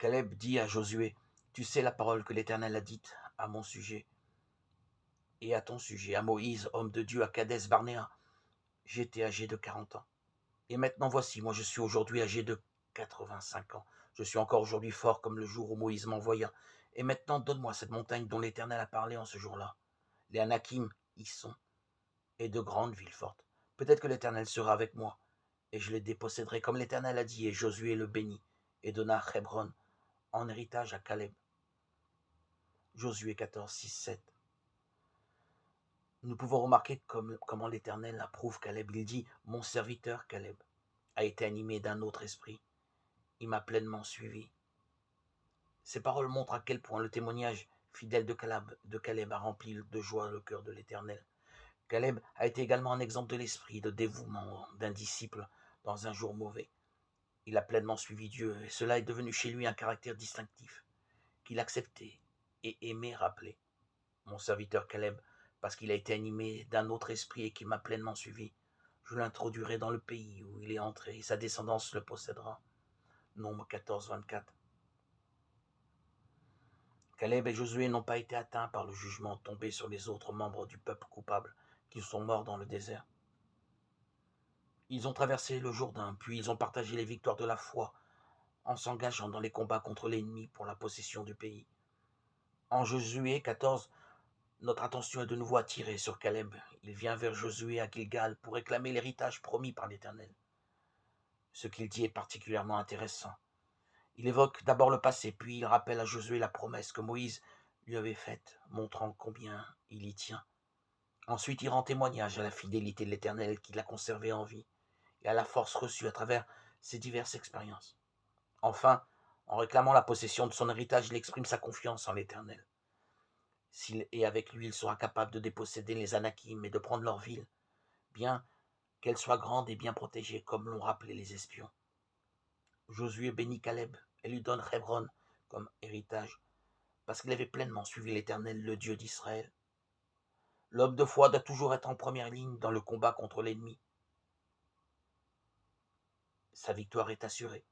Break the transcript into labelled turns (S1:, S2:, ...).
S1: Caleb dit à Josué, tu sais la parole que l'Éternel a dite à mon sujet et à ton sujet, à Moïse, homme de Dieu, à Kadès Barnéa. J'étais âgé de 40 ans. Et maintenant voici, moi je suis aujourd'hui âgé de 85 ans. Je suis encore aujourd'hui fort comme le jour où Moïse m'envoya. Et maintenant donne-moi cette montagne dont l'Éternel a parlé en ce jour-là. Les Anakim y sont, et de grandes villes fortes. Peut-être que l'Éternel sera avec moi, et je les déposséderai comme l'Éternel a dit, et Josué le bénit, et donna Hébron en héritage à Caleb. Josué 14, 6, 7. Nous pouvons remarquer comment l'Éternel approuve Caleb. Il dit, mon serviteur Caleb a été animé d'un autre esprit. Il m'a pleinement suivi. Ces paroles montrent à quel point le témoignage fidèle de Caleb a rempli de joie le cœur de l'Éternel. Caleb a été également un exemple de l'esprit de dévouement d'un disciple dans un jour mauvais. Il a pleinement suivi Dieu et cela est devenu chez lui un caractère distinctif qu'il acceptait et aimait rappeler. Mon serviteur Caleb, parce qu'il a été animé d'un autre esprit et qu'il m'a pleinement suivi, je l'introduirai dans le pays où il est entré et sa descendance le possédera. Nombre 14, 24. Caleb et Josué n'ont pas été atteints par le jugement tombé sur les autres membres du peuple coupable qui sont morts dans le désert. Ils ont traversé le Jourdain, puis ils ont partagé les victoires de la foi en s'engageant dans les combats contre l'ennemi pour la possession du pays. En Josué 14, notre attention est de nouveau attirée sur Caleb. Il vient vers Josué à Gilgal pour réclamer l'héritage promis par l'Éternel. Ce qu'il dit est particulièrement intéressant. Il évoque d'abord le passé, puis il rappelle à Josué la promesse que Moïse lui avait faite, montrant combien il y tient. Ensuite, il rend témoignage à la fidélité de l'Éternel qui l'a conservé en vie et à la force reçue à travers ses diverses expériences. Enfin, en réclamant la possession de son héritage, il exprime sa confiance en l'Éternel. S'il est avec lui, il sera capable de déposséder les Anakim et de prendre leur ville, bien qu'elle soit grande et bien protégée, comme l'ont rappelé les espions. Josué bénit Caleb et lui donne Hébron comme héritage, parce qu'il avait pleinement suivi l'Éternel, le Dieu d'Israël. L'homme de foi doit toujours être en première ligne dans le combat contre l'ennemi. Sa victoire est assurée.